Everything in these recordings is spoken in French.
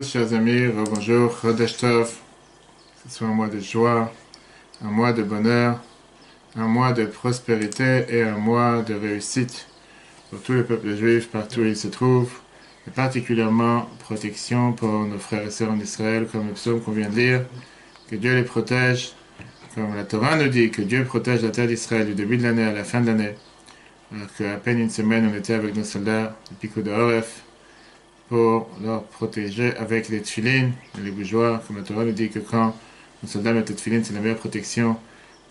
Chers amis, bonjour, Chodesh Tov, que ce soit un mois de joie, un mois de bonheur, un mois de prospérité et un mois de réussite pour tout le peuple juif, partout où il se trouve, et particulièrement protection pour nos frères et sœurs en Israël, comme le psaume qu'on vient de lire, que Dieu les protège, comme la Torah nous dit, que Dieu protège la terre d'Israël du début de l'année à la fin de l'année, alors qu'à peine une semaine on était avec nos soldats du Pico de Oref, pour leur protéger avec les tefilines, les bougeoirs, comme la Torah nous dit que quand nos soldats mettent les tefilines, c'est la meilleure protection.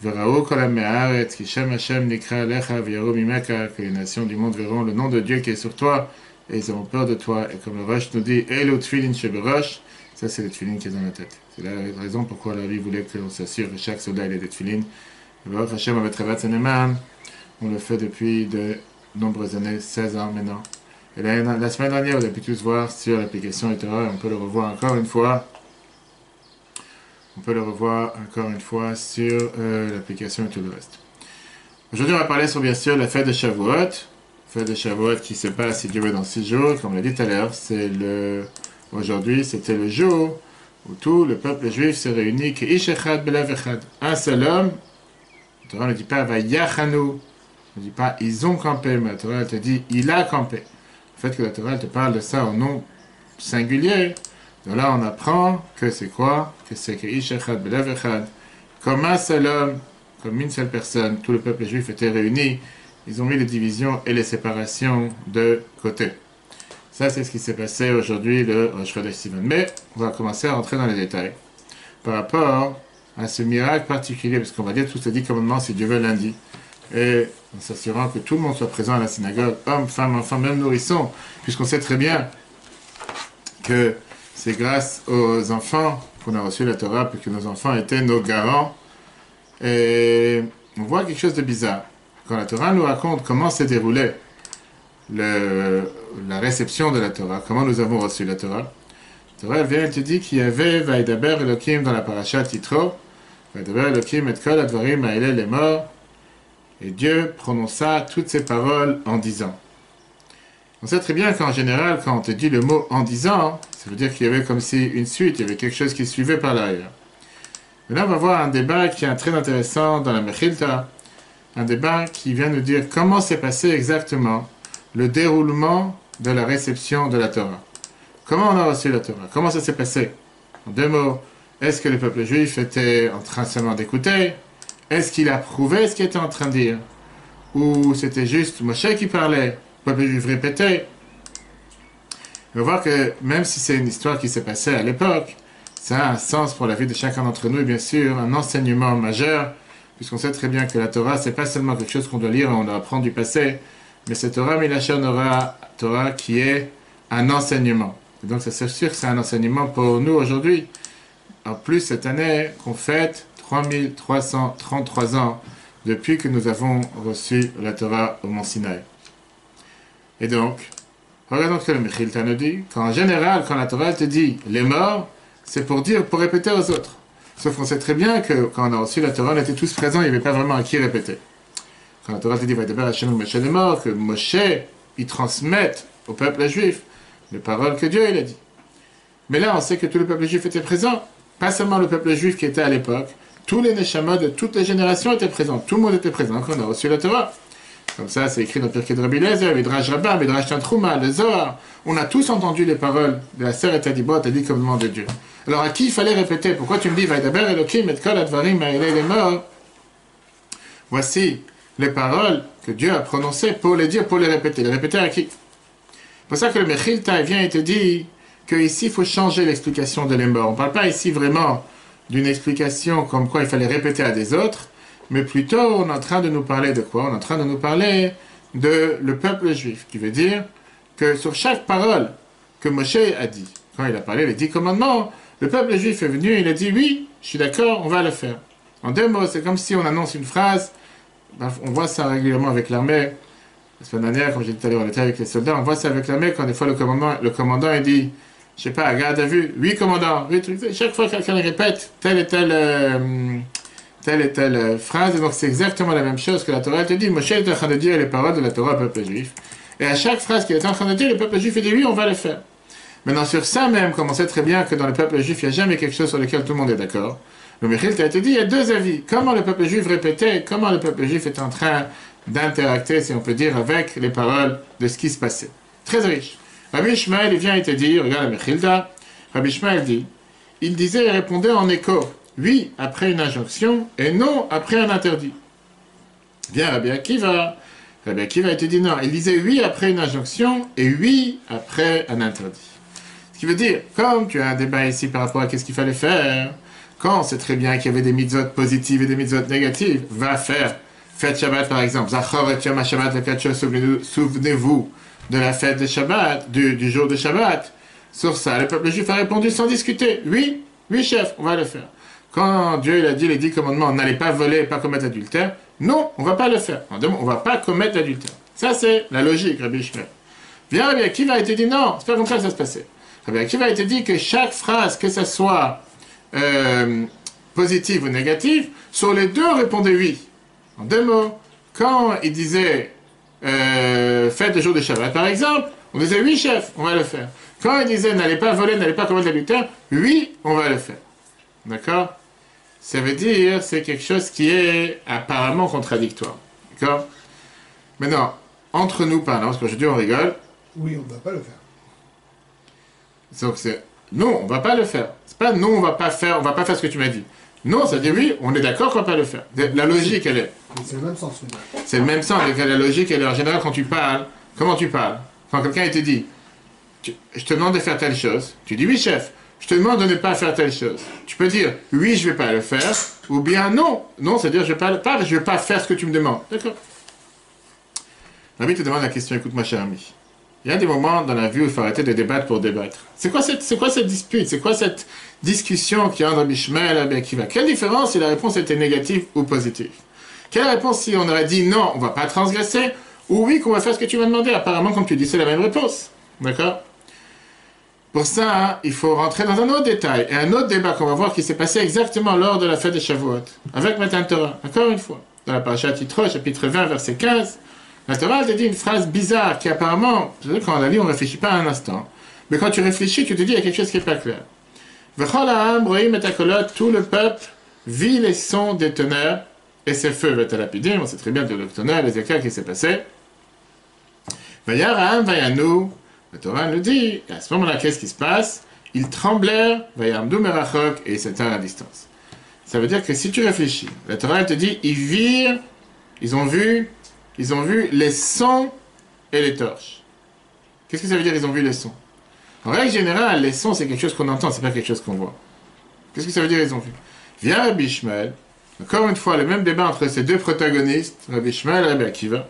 Verao kolam me'aretz, ki shem Hashem nikra alecha v'yaru mimeka, que les nations du monde verront le nom de Dieu qui est sur toi, et ils auront peur de toi. Et comme le Rosh nous dit, Elo tefilin sheberosh, ça c'est les tefilines qui sont dans la tête. C'est la raison pourquoi la vie voulait qu'on s'assure que chaque soldat ait des tefilines. Baruch Hashem avec Ravat Saneman, on le fait depuis de nombreuses années, 16 ans maintenant. Et la semaine dernière, vous avez pu tous voir sur l'application Torah, on peut le revoir encore une fois. On peut le revoir encore une fois sur l'application et tout le reste. Aujourd'hui, on va parler sur bien sûr la fête de Shavuot. Fête de Shavuot qui se passe, si Dieu veut, dans 6 jours. Comme on l'a dit tout à l'heure, aujourd'hui, c'était le jour où tout le peuple juif se réunit, que Ish Echad Belav Echad. Un seul homme. La Torah ne dit pas Vayachanu, ne dit pas ils ont campé, mais la Torah te dit il a campé. Le fait que la Torah te parle de ça en nom singulier, donc là on apprend que c'est quoi? Que c'est que Ish Echad Belav Echad, comme un seul homme, comme une seule personne, tout le peuple juif était réuni, ils ont mis les divisions et les séparations de côté. Ça c'est ce qui s'est passé aujourd'hui, le Rosh Chodesh Sivan. Mais on va commencer à rentrer dans les détails. Par rapport à ce miracle particulier, parce qu'on va dire tous les 10 commandements si Dieu veut lundi, et en s'assurant que tout le monde soit présent à la synagogue, hommes, femmes, enfants, même nourrissons, puisqu'on sait très bien que c'est grâce aux enfants qu'on a reçu la Torah, puisque nos enfants étaient nos garants. Et on voit quelque chose de bizarre. Quand la Torah nous raconte comment s'est déroulée la réception de la Torah, comment nous avons reçu la Torah, la Torah vient et te dit qu'il y avait Vaidaber Elohim dans la parasha Yitro, Vaidaber Elohim et kol advarim ha'eleh lemor, et Dieu prononça toutes ces paroles en disant. On sait très bien qu'en général, quand on te dit le mot en disant, ça veut dire qu'il y avait comme si une suite, il y avait quelque chose qui suivait par l'arrière. Mais là, on va voir un débat qui est très intéressant dans la Mechilta, un débat qui vient nous dire comment s'est passé exactement le déroulement de la réception de la Torah. Comment on a reçu la Torah? Comment ça s'est passé? En deux mots, est-ce que le peuple juif était en train seulement d'écouter? Est-ce qu'il approuvait ce qu'il était en train de dire? Ou c'était juste Moshe qui parlait? Le peuple juif répétait? On va voir que même si c'est une histoire qui s'est passée à l'époque, ça a un sens pour la vie de chacun d'entre nous et bien sûr un enseignement majeur, puisqu'on sait très bien que la Torah, c'est pas seulement quelque chose qu'on doit lire et on doit apprendre du passé, mais c'est Torah Milachon Torah qui est un enseignement. Et donc c'est sûr que c'est un enseignement pour nous aujourd'hui. En plus, cette année qu'on fête 3333 ans depuis que nous avons reçu la Torah au Mont Sinaï. Et donc, regardons ce que le Mechilta nous dit, qu'en général, quand la Torah te dit les morts, c'est pour répéter aux autres. Sauf qu'on sait très bien que quand on a reçu la Torah, on était tous présents, il n'y avait pas vraiment à qui répéter. Quand la Torah te dit Vaidaber Hashem Moshe les morts, que Moshe, il transmette au peuple juif les paroles que Dieu il a dit. Mais là, on sait que tout le peuple juif était présent. Pas seulement le peuple juif qui était à l'époque, tous les Neshama de toutes les générations étaient présents. Tout le monde était présent quand on a reçu la Torah. Comme ça, c'est écrit dans Pirkei de Rabbi Eliezer, Midrash Rabbah, Midrash Tantruma, le Zohar. On a tous entendu les paroles de la sœur Etadibot, a dit comme nom de Dieu. Alors à qui il fallait répéter? Pourquoi tu me dis Vaidaber Elohim et kol advarim ha'eleh lemor? Voici les paroles que Dieu a prononcées pour les dire, pour les répéter. Les répéter à qui? C'est pour ça que le Mechilta vient et te dit qu'ici, il faut changer l'explication de les morts. On ne parle pas ici vraiment d'une explication comme quoi il fallait répéter à des autres, mais plutôt on est en train de nous parler de quoi? On est en train de nous parler de le peuple juif, qui veut dire que sur chaque parole que Moshe a dit, quand il a parlé les 10 commandements, le peuple juif est venu et il a dit oui, je suis d'accord, on va le faire. En deux mots, c'est comme si on annonce une phrase, on voit ça régulièrement avec l'armée. La semaine dernière, comme j'ai dit tout à l'heure, on était avec les soldats, on voit ça avec l'armée quand des fois le commandant il dit, je sais pas, garde à vue, oui commandant, oui, chaque fois quelqu'un répète telle et telle phrase, et donc c'est exactement la même chose que la Torah te dit. Moshe est en train de dire les paroles de la Torah au peuple juif, et à chaque phrase qu'il est en train de dire, le peuple juif dit oui, on va le faire. Maintenant, sur ça même, comme on sait très bien que dans le peuple juif, il n'y a jamais quelque chose sur lequel tout le monde est d'accord, le Mechilta a été dit, il y a deux avis. Comment le peuple juif répétait, comment le peuple juif est en train d'interacter, si on peut dire, avec les paroles de ce qui se passait. Très riche. Rabbi Ishmael, il vient et te dit, regarde le Mechilta, Rabbi Ishmael dit, il disait et répondait en écho, oui après une injonction et non après un interdit. Bien Rabbi Akiva, Rabbi Akiva te dit non, il disait oui après une injonction et oui après un interdit. Ce qui veut dire, comme tu as un débat ici par rapport à qu'est-ce qu'il fallait faire, quand on sait très bien qu'il y avait des mitzvot positives et des mitzvot négatives, va faire fête Shabbat par exemple, Zachor et Yom HaShabbat le Kadosh, souvenez-vous de la fête de Shabbat, du jour de Shabbat. Sur ça, le peuple juif a répondu sans discuter, oui, oui chef, on va le faire. Quand Dieu il a dit les 10 commandements, n'allez pas voler, pas commettre adultère, non, on ne va pas le faire. On ne va pas commettre adultère. Ça, c'est la logique, Rabbi Ishmael. Bien, Rabbi Akiva a été dit non, c'est pas comme ça que ça se passait. Rabbi Akiva a été dit que chaque phrase, que ça soit positive ou négative, sur les deux, répondait oui. En deux mots, quand il disait fête le jour de Shabbat, par exemple, on disait oui, chef, on va le faire. Quand il disait n'allez pas voler, n'allez pas commettre l'adultère, oui, on va le faire. D'accord? Ça veut dire c'est quelque chose qui est apparemment contradictoire. D'accord? Maintenant, entre nous parlant, parce qu'aujourd'hui on rigole. Oui, on ne va pas le faire. Donc c'est non, on ne va pas le faire. C'est pas non, on va pas faire ce que tu m'as dit. Non, ça dit oui, on est d'accord qu'on ne va pas le faire. La logique, elle est. C'est le même sens. C'est le même sens. La logique, elle est en général quand tu parles. Comment tu parles? Quand quelqu'un te dit, je te demande de faire telle chose, tu dis oui, chef. Je te demande de ne pas faire telle chose. Tu peux dire oui, je ne vais pas le faire, ou bien non. Non, c'est-à-dire je ne vais pas faire ce que tu me demandes. D'accord? L'ami te demande la question, écoute ma chère amie. Il y a des moments dans la vie où il faut arrêter de débattre pour débattre. C'est quoi cette dispute? C'est quoi cette discussion qui est entre Rabbi Ishmael et Rabbi Akiva? Quelle différence si la réponse était négative ou positive? Quelle réponse si on aurait dit non, on ne va pas transgresser, ou oui, qu'on va faire ce que tu m'as demandé? Apparemment, comme tu dis, c'est la même réponse. D'accord? Pour ça, hein, il faut rentrer dans un autre détail, et un autre débat qu'on va voir qui s'est passé exactement lors de la fête de Shavuot, avec Matan Torah, encore une fois, dans la parasha Yitro, chapitre 20, verset 15, la Torah a dit une phrase bizarre qui apparemment, quand on la lit, on ne réfléchit pas un instant, mais quand tu réfléchis, tu te dis, il y a quelque chose qui n'est pas clair. V'chol ha'am ro'im et hakolot, tout le peuple vit les sons des tonnerres, et ses feux v'etalapidim, on sait très bien de le tonnerre, les éclairs qui s'est passé. Vayar ha'am vayanou, la Torah nous dit, et à ce moment-là, qu'est-ce qui se passe? Ils tremblèrent, vayamdou merachok, et ils s'éteignent à distance. Ça veut dire que si tu réfléchis, la Torah elle te dit, ils ont vu les sons et les torches. Qu'est-ce que ça veut dire, ils ont vu les sons? En règle générale, les sons, c'est quelque chose qu'on entend, c'est pas quelque chose qu'on voit. Qu'est-ce que ça veut dire, ils ont vu? Vient Rabbi Ishmael, encore une fois, le même débat entre ces deux protagonistes, Rabbi Ishmael et Rabbi Akiva.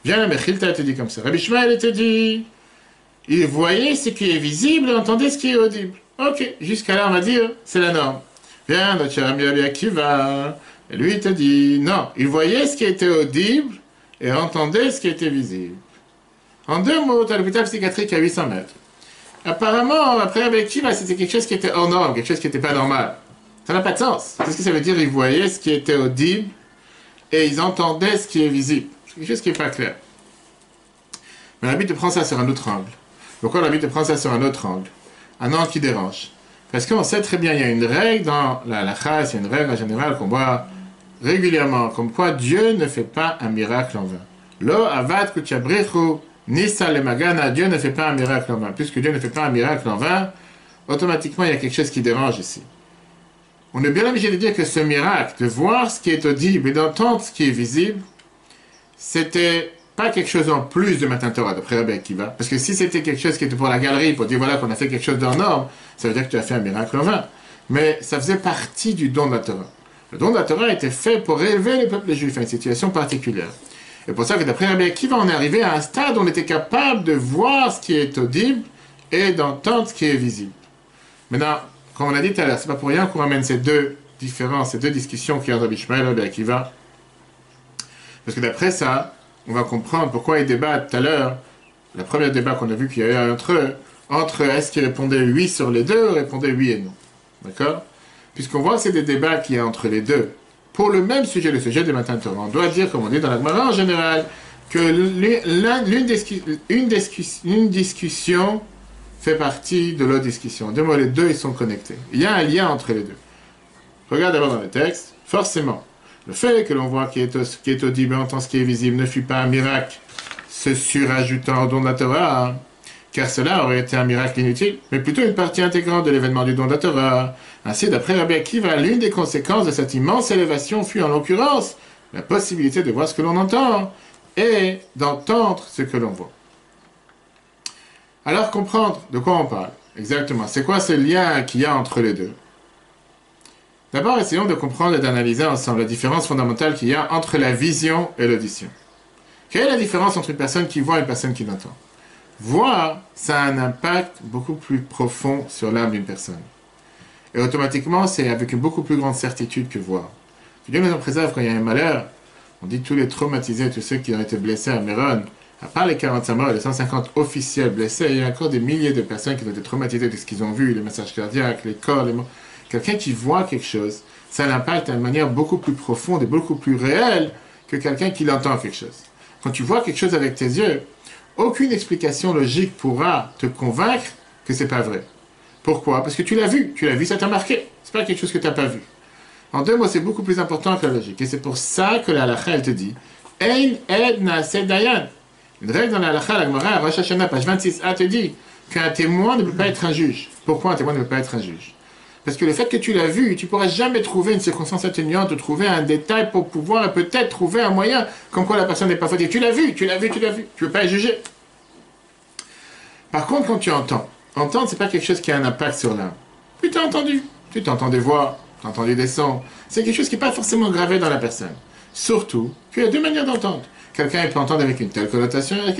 Vient la Mechilta, te dit comme ça. Rabbi Ishmael te dit, il voyait ce qui est visible et entendait ce qui est audible. Ok, jusqu'à là, on va dire, c'est la norme. Viens, notre cher ami Rabbi Akiva, et lui, il te dit, non, il voyait ce qui était audible et entendait ce qui était visible. En deux mots, tu as l'hôpital psychiatrique à 800 mètres. Apparemment, après Rabbi Akiva, c'était quelque chose qui était hors norme, quelque chose qui n'était pas normal. Ça n'a pas de sens. Qu'est-ce que ça veut dire? Ils voyaient ce qui était audible et ils entendaient ce qui est visible. C'est quelque chose qui n'est pas clair. Mais l'habit te prend ça sur un autre angle. Pourquoi l'habit te prend ça sur un autre angle? Un angle qui dérange. Parce qu'on sait très bien, il y a une règle dans la halakha, il y a une règle en général qu'on voit régulièrement, comme quoi Dieu ne fait pas un miracle en vain. Lo avad kuchabrichu nisa le magana, Dieu ne fait pas un miracle en vain. Puisque Dieu ne fait pas un miracle en vain, automatiquement il y a quelque chose qui dérange ici. On est bien obligé de dire que ce miracle, de voir ce qui est audible et d'entendre ce qui est visible, c'était pas quelque chose en plus de Matan Torah, d'après Rabbi Akiva. Parce que si c'était quelque chose qui était pour la galerie, pour dire voilà qu'on a fait quelque chose d'en norme, ça veut dire que tu as fait un miracle en vain. Mais ça faisait partie du don de la Torah. Le don de la Torah était fait pour élever le peuple juif à une situation particulière. Et pour ça que d'après Rabbi Akiva, on est arrivé à un stade où on était capable de voir ce qui est audible et d'entendre ce qui est visible. Maintenant, comme on l'a dit tout à l'heure, c'est pas pour rien qu'on ramène ces deux différences, ces deux discussions qu'il y a entre Rabbi Ishmael et Rabbi Akiva. Parce que d'après ça, on va comprendre pourquoi ils débattent tout à l'heure. Le premier débat qu'on a vu qu'il y a eu entre eux, entre est-ce qu'ils répondaient oui sur les deux ou répondaient oui et non. D'accord? Puisqu'on voit que c'est des débats qu'il y a entre les deux. Pour le même sujet, le sujet des Matan Torah, on doit dire, comme on dit dans la Gemara en général, que une discussion fait partie de leur discussion. Deux mots, les deux, ils sont connectés. Il y a un lien entre les deux. Regarde d'abord dans le texte. Forcément, le fait que l'on voit qui est audible en tant ce qui est visible ne fut pas un miracle se surajoutant au don de la Torah, hein, car cela aurait été un miracle inutile, mais plutôt une partie intégrante de l'événement du don de la Torah. Ainsi, d'après Rabbi Akiva, l'une des conséquences de cette immense élévation fut en l'occurrence la possibilité de voir ce que l'on entend et d'entendre ce que l'on voit. Alors, comprendre de quoi on parle. Exactement. C'est quoi ce lien qu'il y a entre les deux? D'abord, essayons de comprendre et d'analyser ensemble la différence fondamentale qu'il y a entre la vision et l'audition. Quelle est la différence entre une personne qui voit et une personne qui entend? Voir, ça a un impact beaucoup plus profond sur l'âme d'une personne. Et automatiquement, c'est avec une beaucoup plus grande certitude que voir. Dieu nous en préserve quand il y a un malheur. On dit tous les traumatisés, tous ceux qui ont été blessés à Méron, à part les 45 morts et les 150 officiels blessés, il y a encore des milliers de personnes qui ont été traumatisées de ce qu'ils ont vu, les messages cardiaques, les corps, les morts. Quelqu'un qui voit quelque chose, ça l'impacte d'une manière beaucoup plus profonde et beaucoup plus réelle que quelqu'un qui entend quelque chose. Quand tu vois quelque chose avec tes yeux, aucune explication logique pourra te convaincre que c'est pas vrai. Pourquoi? Parce que tu l'as vu, ça t'a marqué. C'est pas quelque chose que tu n'as pas vu. En deux mots, c'est beaucoup plus important que la logique. Et c'est pour ça que la halakha, elle te dit Ein ed naaseh dayan. Une règle dans la halakha, la Gemara, Rosh Hashanah, page 26a, te dit qu'un témoin ne peut pas être un juge. Pourquoi un témoin ne peut pas être un juge? Parce que le fait que tu l'as vu, tu ne pourras jamais trouver une circonstance atténuante, trouver un détail pour pouvoir peut-être trouver un moyen comme quoi la personne n'est pas fautive. Tu l'as vu. Tu ne peux pas être jugé. Par contre, quand tu entends, entendre, ce n'est pas quelque chose qui a un impact sur l'âme. Tu t'as entendu. Tu t'entends des voix, tu as entendu des sons. C'est quelque chose qui n'est pas forcément gravé dans la personne. Surtout, tu as deux manières d'entendre. Quelqu'un peut entendre avec une telle connotation, avec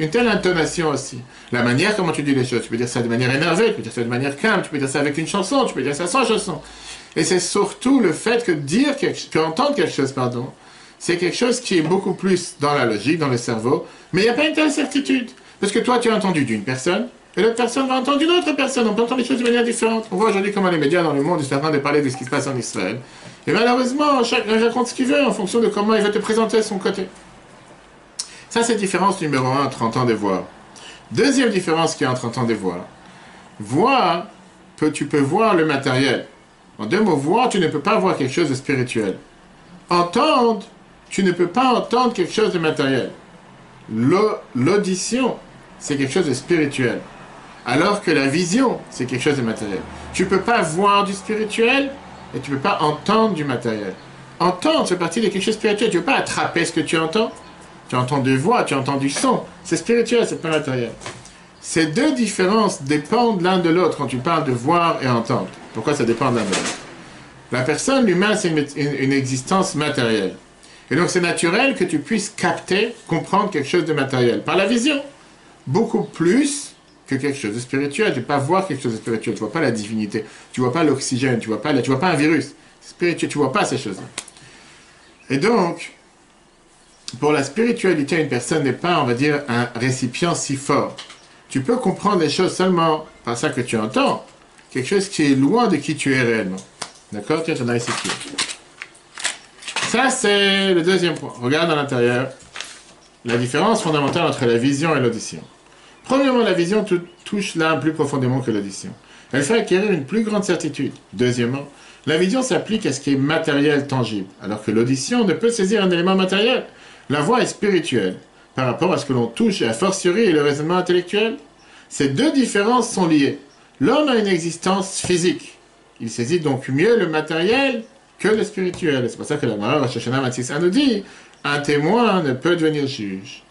une telle intonation aussi. La manière comment tu dis les choses. Tu peux dire ça de manière énervée, tu peux dire ça de manière calme, tu peux dire ça avec une chanson, tu peux dire ça sans chanson. Et c'est surtout le fait que entendre quelque chose, c'est quelque chose qui est beaucoup plus dans la logique, dans le cerveau, mais il n'y a pas une telle certitude. Parce que toi, tu as entendu d'une personne, et l'autre personne va entendre d'une autre personne. On peut entendre les choses de manière différente. On voit aujourd'hui comment les médias dans le monde sont en train de parler de ce qui se passe en Israël. Et malheureusement, chacun raconte ce qu'il veut en fonction de comment il veut te présenter son côté. Ça, c'est la différence numéro 1 entre entendre et voir. Deuxième différence qu'il y a entre entendre et voir. Voir, tu peux voir le matériel. En deux mots, voir, tu ne peux pas voir quelque chose de spirituel. Entendre, tu ne peux pas entendre quelque chose de matériel. L'audition, c'est quelque chose de spirituel. Alors que la vision, c'est quelque chose de matériel. Tu ne peux pas voir du spirituel et tu ne peux pas entendre du matériel. Entendre, c'est partie de quelque chose de spirituel. Tu ne peux pas attraper ce que tu entends. Tu entends des voix, tu entends du son. C'est spirituel, c'est pas matériel. Ces deux différences dépendent l'un de l'autre quand tu parles de voir et entendre. Pourquoi ça dépend de l'un de l'autre? La personne, l'humain, c'est une existence matérielle. Et donc c'est naturel que tu puisses capter, comprendre quelque chose de matériel. Par la vision. Beaucoup plus que quelque chose de spirituel. Tu ne peux pas voir quelque chose de spirituel. Tu ne vois pas la divinité. Tu ne vois pas l'oxygène. Tu ne vois pas un virus. Spirituel, tu ne vois pas ces choses-là. Et donc, pour la spiritualité, une personne n'est pas, on va dire, un récipient si fort. Tu peux comprendre les choses seulement par ça que tu entends. Quelque chose qui est loin de qui tu es réellement. D'accord? Tiens, tu en as ici. Ça, c'est le deuxième point. Regarde à l'intérieur. La différence fondamentale entre la vision et l'audition. Premièrement, la vision touche l'âme plus profondément que l'audition. Elle fait acquérir une plus grande certitude. Deuxièmement, la vision s'applique à ce qui est matériel, tangible, alors que l'audition ne peut saisir un élément matériel. La voix est spirituelle par rapport à ce que l'on touche et à fortiori le raisonnement intellectuel. Ces deux différences sont liées. L'homme a une existence physique. Il saisit donc mieux le matériel que le spirituel. C'est pour ça que la Gemara Rosh Hashanah 26a nous dit un témoin ne peut devenir juge.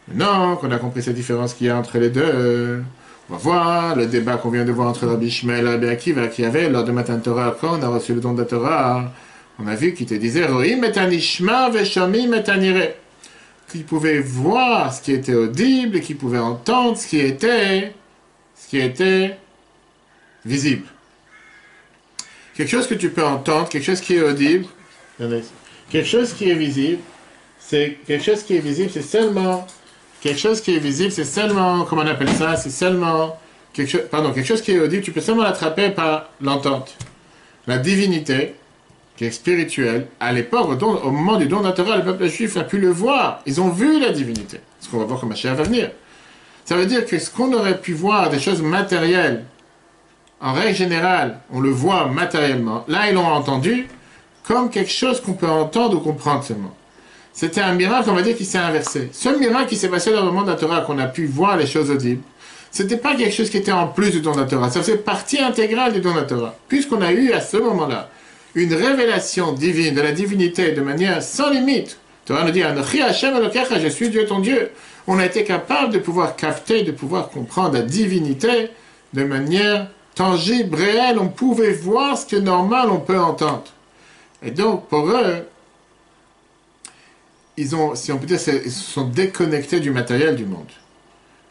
Maintenant qu'on a compris cette différence qu'il y a entre les deux, on va voir le débat qu'on vient de voir entre Rabbi Ishmael et Rabbi Akiva qu'il y avait lors de Matan Torah quand on a reçu le don de la Torah. On a vu qu'il te disait Roim et anishma veshamim et anire. Qu'il pouvait voir ce qui était audible et qu'il pouvait entendre ce qui était visible. Quelque chose que tu peux entendre, quelque chose qui est audible, quelque chose qui est visible, c'est quelque chose qui est visible, c'est seulement quelque chose qui est visible, c'est seulement, comment on appelle ça, c'est seulement quelque chose qui est audible, tu peux seulement l'attraper par l'entente. La divinité, qui est spirituelle, à l'époque, au moment du don de la Torah, le peuple juif a pu le voir. Ils ont vu la divinité. Ce qu'on va voir comme Mashiach va venir. Ça veut dire que ce qu'on aurait pu voir des choses matérielles, en règle générale, on le voit matériellement. Là, ils l'ont entendu comme quelque chose qu'on peut entendre ou comprendre seulement. C'était un miracle, on va dire, qui s'est inversé. Ce miracle qui s'est passé dans le monde de la Torah, qu'on a pu voir les choses audibles, c'était pas quelque chose qui était en plus du don de la Torah. Ça faisait partie intégrale du don de la Torah. Puisqu'on a eu à ce moment-là une révélation divine, de la divinité, de manière sans limite. La Torah nous dit, Anochi Hashem Elokecha, je suis Dieu ton Dieu. On a été capable de pouvoir capter, de pouvoir comprendre la divinité de manière tangible, réelle. On pouvait voir ce que normal on peut entendre. Et donc, pour eux, ils ont, si on peut dire, ils se sont déconnectés du matériel du monde.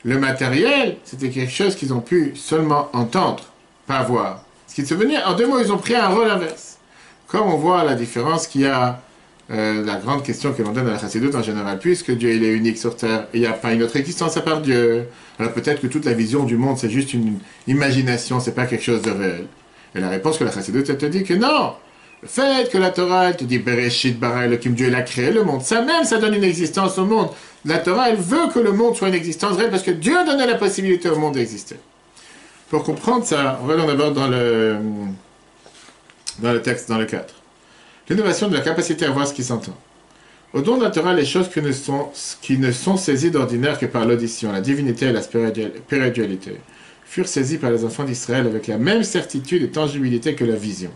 Le matériel, c'était quelque chose qu'ils ont pu seulement entendre, pas voir. Ce qui est devenu, en deux mots, ils ont pris un rôle inverse. Comme on voit la différence qu'il y a, la grande question que l'on donne à la Chassidoute en général, puisque Dieu il est unique sur terre, et il n'y a pas une autre existence à part Dieu. Alors peut-être que toute la vision du monde, c'est juste une imagination, c'est pas quelque chose de réel. Et la réponse que la Chassidoute, elle te dit que non. Le fait que la Torah, elle te dit Bereshit bara Elohim, Dieu il a créé le monde, ça même, ça donne une existence au monde. La Torah, elle veut que le monde soit une existence réelle parce que Dieu a donné la possibilité au monde d'exister. Pour comprendre ça, on va aller d'abord dans le texte, dans le 4. L'innovation de la capacité à voir ce qui s'entend. Au don de la Torah, les choses qui ne sont saisies d'ordinaire que par l'audition, la divinité et la spiritualité, furent saisies par les enfants d'Israël avec la même certitude et tangibilité que la vision.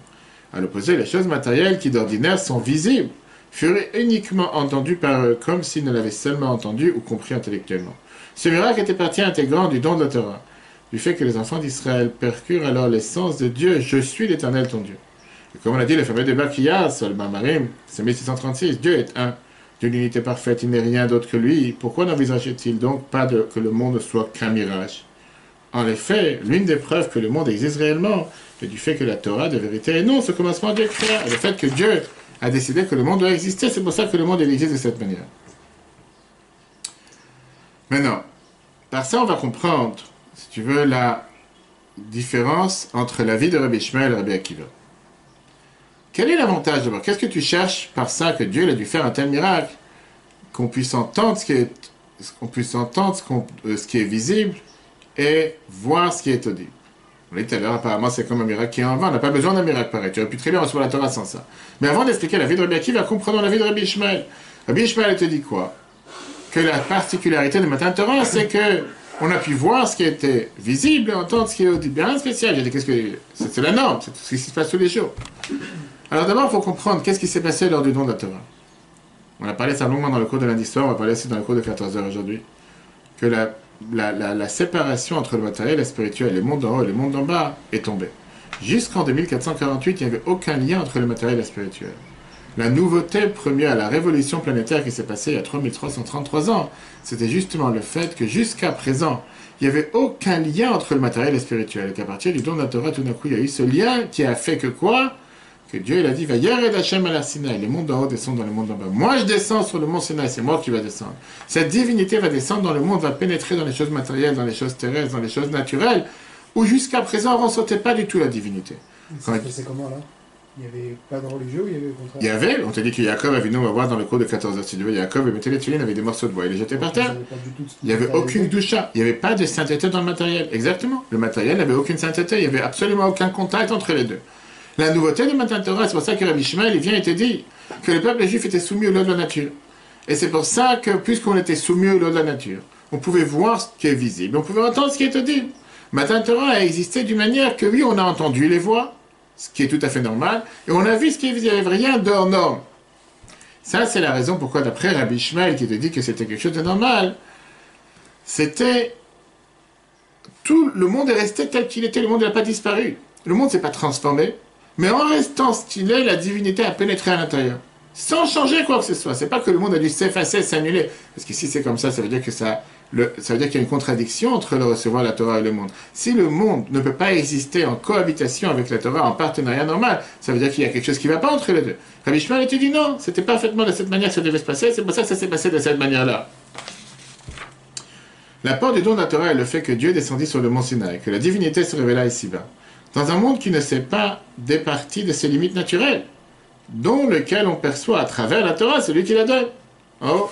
À l'opposé, les choses matérielles qui d'ordinaire sont visibles furent uniquement entendues par eux comme s'ils ne l'avaient seulement entendu ou compris intellectuellement. Ce miracle était partie intégrante du don de la Torah, du fait que les enfants d'Israël percurent alors l'essence de Dieu, je suis l'Éternel ton Dieu. Et comme on l'a dit, le fameux débat qu'il y a sur le Mamarim, c'est 1636, Dieu est un, d'une unité parfaite, il n'est rien d'autre que lui. Pourquoi n'envisageait-il donc pas que le monde ne soit qu'un mirage? En effet, l'une des preuves que le monde existe réellement est du fait que la Torah de vérité est non, ce commencement Dieu créa, et le fait que Dieu a décidé que le monde doit exister, c'est pour ça que le monde existe de cette manière. Maintenant, par ça on va comprendre, si tu veux, la différence entre la vie de Rabbi Ishmael et Rabbi Akiva. Quel est l'avantage d'abord? Qu'est-ce que tu cherches par ça que Dieu a dû faire un tel miracle? Qu'on puisse entendre ce qui est visible et voir ce qui est audible. On l'a dit tout à l'heure, apparemment c'est comme un miracle qui est en vain. On n'a pas besoin d'un miracle pareil. Tu aurais pu très bien recevoir la Torah sans ça. Mais avant d'expliquer la vie de Rabbi Akiva, comprenons la vie de Rabbi Ishmael. Rabbi Ishmael te dit quoi? Que la particularité de Matan Torah, c'est que on a pu voir ce qui était visible et entendre ce qui est audible. Rien de spécial. J'ai dit, c'est la norme, c'est ce qui se passe tous les jours. Alors d'abord, il faut comprendre qu'est-ce qui s'est passé lors du don de la Torah. On a parlé ça longuement dans le cours de lundi soir, on va parler aussi dans le cours de 14h aujourd'hui. Que la séparation entre le matériel et le spirituel, les mondes d'en haut et les mondes d'en bas, est tombée. Jusqu'en 2448, il n'y avait aucun lien entre le matériel et le spirituel. La nouveauté première, la révolution planétaire qui s'est passée il y a 3333 ans, c'était justement le fait que jusqu'à présent, il n'y avait aucun lien entre le matériel et le spirituel. Et qu'à partir du don de la Torah, tout d'un coup, il y a eu ce lien qui a fait que quoi? Que Dieu il a dit, va Yered Hashem ala Sinaï, les mondes d'en haut descendent dans le monde d'en bas. Moi je descends sur le mont Sinaï, c'est moi qui va descendre. Cette divinité va descendre dans le monde, va pénétrer dans les choses matérielles, dans les choses terrestres, dans les choses naturelles, où jusqu'à présent on ne ressentait pas du tout la divinité. C'est comment là? Il n'y avait pas de religieux ou il y avait au contraire? Il y avait, on t'a dit que Yaakov avait, nous on va voir dans le cours de 14h, si tu veux, Yaakov mettait les tuiles avec des morceaux de bois, il les jetait par terre. Il n'y avait aucune doucha, il n'y avait pas de sainteté dans le matériel. Exactement, le matériel n'avait aucune sainteté, il n'y avait absolument aucun contact entre les deux. La nouveauté de Matan Torah, c'est pour ça que Rabbi Ishmael, il vient et te dit que le peuple juif était soumis aux lois de la nature. Et c'est pour ça que, puisqu'on était soumis aux lois de la nature, on pouvait voir ce qui est visible, on pouvait entendre ce qui est audible. Matan Torah a existé d'une manière que, oui, on a entendu les voix, ce qui est tout à fait normal, et on a vu ce qui est visible, il n'y avait rien d'hors norme. Ça, c'est la raison pourquoi, d'après Rabbi Ishmael, qui te dit que c'était quelque chose de normal, c'était... Tout le monde est resté tel qu'il était, le monde n'a pas disparu. Le monde ne s'est pas transformé. Mais en restant stylé, la divinité a pénétré à l'intérieur. Sans changer quoi que ce soit. C'est pas que le monde a dû s'effacer, s'annuler. Parce que si c'est comme ça, ça veut dire que ça veut dire qu'il y a une contradiction entre le recevoir la Torah et le monde. Si le monde ne peut pas exister en cohabitation avec la Torah, en partenariat normal, ça veut dire qu'il y a quelque chose qui ne va pas entre les deux. Rabbi Ishmael te dit non, c'était parfaitement de cette manière que ça devait se passer, c'est pour ça que ça s'est passé de cette manière-là. L'apport du don de la Torah est le fait que Dieu descendit sur le mont Sinaï, que la divinité se révéla ici-bas. Dans un monde qui ne s'est pas départi de ses limites naturelles, dont lequel on perçoit à travers la Torah celui qui la donne. Oh,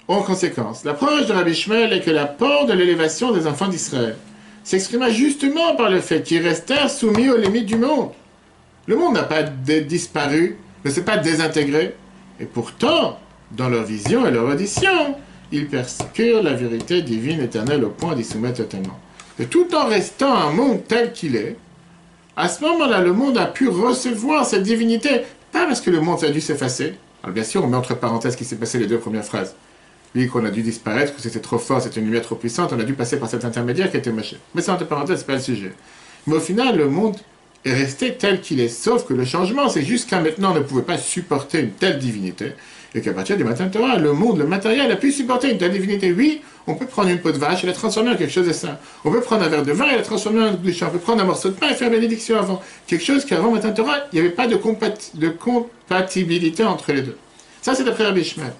En conséquence, l'approche de Rabbi Shmuel est que l'apport de l'élévation des enfants d'Israël s'exprima justement par le fait qu'ils restèrent soumis aux limites du monde. Le monde n'a pas disparu, ne s'est pas désintégré, et pourtant, dans leur vision et leur audition, ils persécutent la vérité divine éternelle au point d'y soumettre totalement. Et tout en restant un monde tel qu'il est, à ce moment-là, le monde a pu recevoir cette divinité, pas parce que le monde a dû s'effacer. Alors bien sûr, on met entre parenthèses ce qui s'est passé les deux premières phrases. Lui, qu'on a dû disparaître, que c'était trop fort, c'était une lumière trop puissante, on a dû passer par cet intermédiaire qui était moché. Mais c'est entre parenthèses, c'est pas le sujet. Mais au final, le monde est resté tel qu'il est, sauf que le changement, c'est jusqu'à maintenant, on ne pouvait pas supporter une telle divinité, et qu'à partir du matin de Torah, le monde, le matériel a pu supporter une telle divinité. Oui, on peut prendre une peau de vache et la transformer en quelque chose de sain. On peut prendre un verre de vin et la transformer en gluchon. On peut prendre un morceau de pain et faire bénédiction avant. Quelque chose qu'avant matin de Torah, il n'y avait pas de compatibilité entre les deux. Ça, c'est d'après Rabbi Shmuel.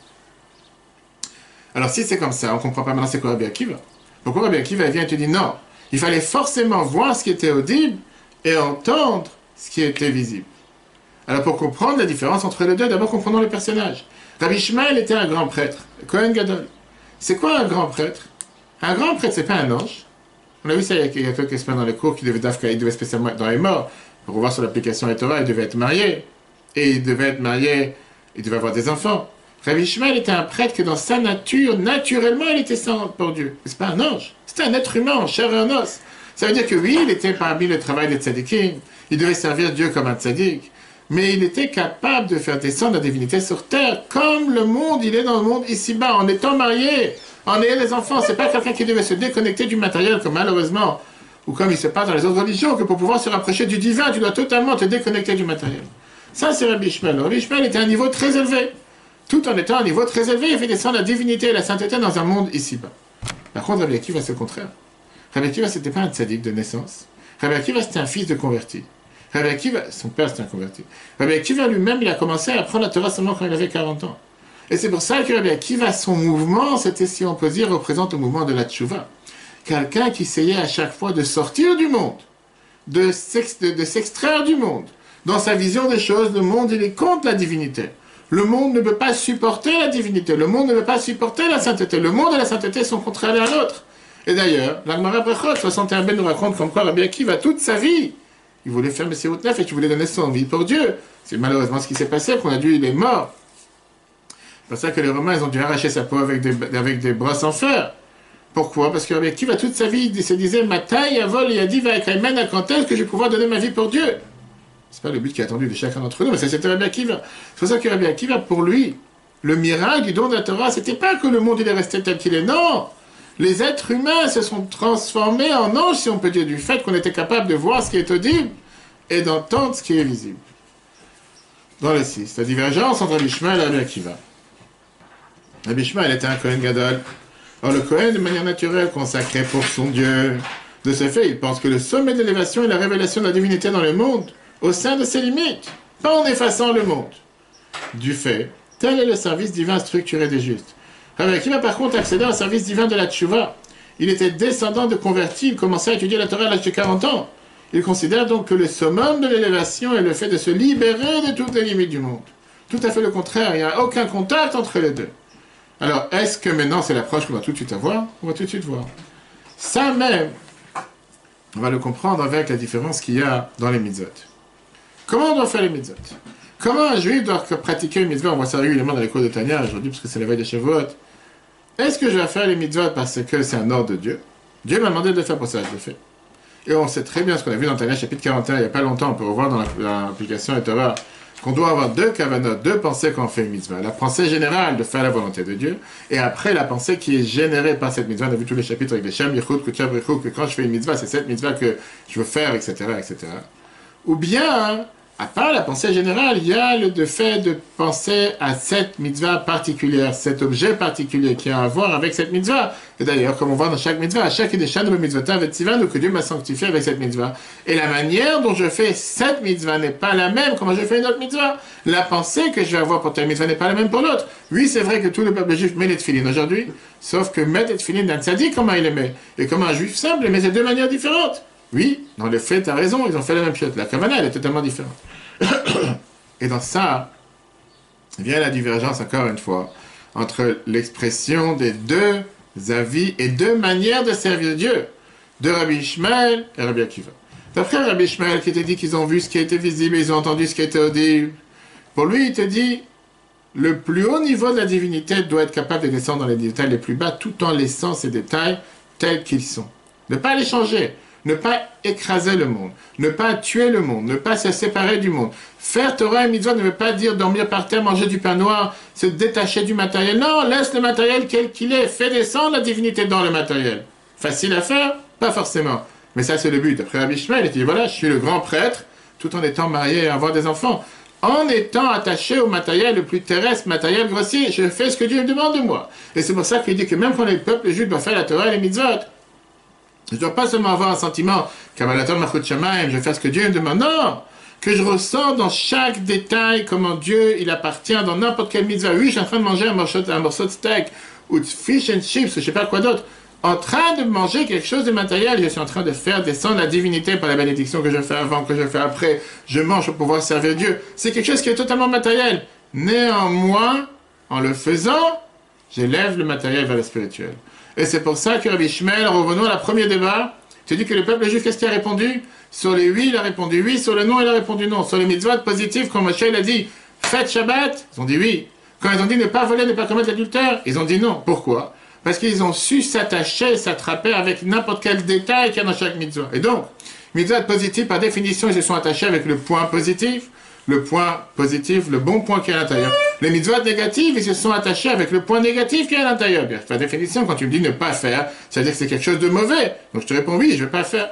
Alors si c'est comme ça, on ne comprend pas maintenant c'est quoi Rabbi Akiva. Pourquoi Rabbi Akiva vient et te dit non, il fallait forcément voir ce qui était audible et entendre ce qui était visible. Alors pour comprendre la différence entre les deux, d'abord comprenons le personnage. Rabbi Shmuel était un grand prêtre, Kohen Gadol. C'est quoi un grand prêtre? Un grand prêtre, c'est pas un ange. On a vu ça il y a quelques semaines dans les cours qu'il devait spécialement être dans les morts. Pour voir sur l'application des Torah, il devait être marié. Et il devait être marié, il devait avoir des enfants. Rabbi Shmuel était un prêtre que dans sa nature, naturellement, il était saint pour Dieu. C'est pas un ange, c'était un être humain en chair et en os. Ça veut dire que oui, il était parmi le travail des tzadikim, il devait servir Dieu comme un tzadik, mais il était capable de faire descendre la divinité sur terre, comme le monde, il est dans le monde ici-bas, en étant marié, en ayant des enfants. C'est pas quelqu'un qui devait se déconnecter du matériel, comme malheureusement, ou comme il se passe dans les autres religions, que pour pouvoir se rapprocher du divin, tu dois totalement te déconnecter du matériel. Ça, c'est Rabbi Shmuel. Rabbi Shmuel était à un niveau très élevé. Tout en étant à un niveau très élevé, il fait descendre la divinité et la sainteté dans un monde ici-bas. Par contre, Rabbi Akiva, c'est le contraire. Rabbi Akiva, c'était pas un tzaddik de naissance. Rabbi Akiva, c'était un fils de converti. Rabbi Akiva, son père, c'était un converti. Rabbi Akiva lui-même, il a commencé à apprendre la Torah seulement quand il avait 40 ans. Et c'est pour ça que Rabbi Akiva, son mouvement, c'était, si on peut dire, représente le mouvement de la tchouva. Quelqu'un qui essayait à chaque fois de sortir du monde, de s'extraire du monde. Dans sa vision des choses, le monde, il est contre la divinité. Le monde ne peut pas supporter la divinité. Le monde ne peut pas supporter la sainteté. Le monde et la sainteté sont contraires l'un à l'autre. Et d'ailleurs, l'Agmara Brachot 61b nous raconte comme quoi Rabbi Akiva, toute sa vie, il voulait faire Messirut Nefesh et il voulait donner son vie pour Dieu. C'est malheureusement ce qui s'est passé, qu'on a dû, il est mort. C'est pour ça que les Romains, ils ont dû arracher sa peau avec des brosses en fer. Pourquoi? Parce que Rabbi Akiva, toute sa vie, il se disait, ma taille, avol, il a dit, va Kaimen, à quand est-ce que je vais pouvoir donner ma vie pour Dieu? C'est pas le but qui est attendu de chacun d'entre nous, mais ça c'était Rabbi Akiva. C'est pour ça que Rabbi Akiva, pour lui, le miracle du don de la Torah, c'était pas que le monde il est resté tel qu'il est, non! Les êtres humains se sont transformés en anges, si on peut dire, du fait qu'on était capable de voir ce qui est audible et d'entendre ce qui est visible. Dans le 6, la divergence entre Rabbi Shmuel et Rabbi Akiva. Rabbi Shmuel était un Kohen Gadol. Or le Kohen, de manière naturelle, consacré pour son Dieu. De ce fait, il pense que le sommet d'élévation est la révélation de la divinité dans le monde, au sein de ses limites, pas en effaçant le monde. Du fait, tel est le service divin structuré des justes. Rabbi Akiva, par contre, accédait au service divin de la tchouva. Il était descendant de convertis, il commençait à étudier la Torah à l'âge de 40 ans. Il considère donc que le summum de l'élévation est le fait de se libérer de toutes les limites du monde. Tout à fait le contraire, il n'y a aucun contact entre les deux. Alors, est-ce que maintenant c'est l'approche qu'on va tout de suite avoir? On va tout de suite voir. Ça même, on va le comprendre avec la différence qu'il y a dans les mitzvot. Comment on doit faire les mitzvot? Comment un juif doit pratiquer une mitzvah? On voit ça régulièrement dans les cours de Tanya aujourd'hui, parce que c'est la veille de Shavuot. Est-ce que je vais faire les mitzvot parce que c'est un ordre de Dieu? Dieu m'a demandé de le faire pour ça, je le fais. Et on sait très bien ce qu'on a vu dans Tanya chapitre 41, il n'y a pas longtemps, on peut revoir dans l'application de Torah, qu'on doit avoir deux kavanot, deux pensées quand on fait une mitzvah. La pensée générale de faire la volonté de Dieu, et après la pensée qui est générée par cette mitzvah. On a vu tous les chapitres avec les Shem, Yichud, Kuchab, Rechuk, que quand je fais une mitzvah, c'est cette mitzvah que je veux faire, etc., etc. Ou bien, à part la pensée générale, il y a le fait de penser à cette mitzvah particulière, cet objet particulier qui a à voir avec cette mitzvah. Et d'ailleurs, comme on voit dans chaque mitzvah, à chaque édéchan de mitzvah avec Sivan, que Dieu m'a sanctifié avec cette mitzvah. Et la manière dont je fais cette mitzvah n'est pas la même quand je fais une autre mitzvah. La pensée que je vais avoir pour telle mitzvah n'est pas la même pour l'autre. Oui, c'est vrai que tout le peuple juif met les tefilines aujourd'hui, sauf que mettre les tefilines d'un tzaddik, comment il les met, et comment un juif simple les met de deux manières différentes. Oui, dans les faits, tu as raison, ils ont fait la même chose. La kavana, elle est totalement différente. Et dans ça, vient la divergence, encore une fois, entre l'expression des deux avis et deux manières de servir Dieu, de Rabbi Ishmael et Rabbi Akiva. D'après Rabbi Ishmael qui te dit qu'ils ont vu ce qui a été visible, ils ont entendu ce qui a été audible, pour lui il te dit le plus haut niveau de la divinité doit être capable de descendre dans les détails les plus bas tout en laissant ces détails tels qu'ils sont. Ne pas les changer, ne pas écraser le monde, ne pas tuer le monde, ne pas se séparer du monde. Faire Torah et Mitzvot ne veut pas dire dormir par terre, manger du pain noir, se détacher du matériel. Non, laisse le matériel quel qu'il est, fais descendre la divinité dans le matériel. Facile à faire? Pas forcément. Mais ça c'est le but. Après Rabbi Ishmael, il dit voilà, je suis le grand prêtre, tout en étant marié et avoir des enfants. En étant attaché au matériel le plus terrestre, matériel grossier, je fais ce que Dieu me demande de moi. Et c'est pour ça qu'il dit que même quand le peuple juif doit faire la Torah et les Mitzvot, je ne dois pas seulement avoir un sentiment Kabalator Malchut Shamayim, je vais faire ce que Dieu me demande. Non! Que je ressens dans chaque détail comment Dieu, il appartient dans n'importe quelle mitzvah. Oui, je suis en train de manger un morceau de steak ou de fish and chips, ou je ne sais pas quoi d'autre. En train de manger quelque chose de matériel, je suis en train de faire descendre la divinité par la bénédiction que je fais avant, que je fais après. Je mange pour pouvoir servir Dieu. C'est quelque chose qui est totalement matériel. Néanmoins, en le faisant, j'élève le matériel vers le spirituel. Et c'est pour ça que Rabbi Ishmael, revenons à la première débat, tu dis que le peuple juif, qu'est-ce qu'il a répondu? Sur les oui, il a répondu oui, sur le non, il a répondu non. Sur les mitzvot positifs, quand Moshe il a dit faites Shabbat, ils ont dit oui. Quand ils ont dit ne pas voler, ne pas commettre l'adultère, ils ont dit non. Pourquoi? Parce qu'ils ont su s'attacher, s'attraper avec n'importe quel détail qu'il y a dans chaque mitzvah. Et donc, mitzvot positifs, par définition, ils se sont attachés avec le point positif, le bon point qui est à l'intérieur. Les mitzvot négatifs, ils se sont attachés avec le point négatif qui est à l'intérieur. Par définition, quand tu me dis ne pas faire, ça veut dire que c'est quelque chose de mauvais. Donc je te réponds oui, je ne vais pas faire.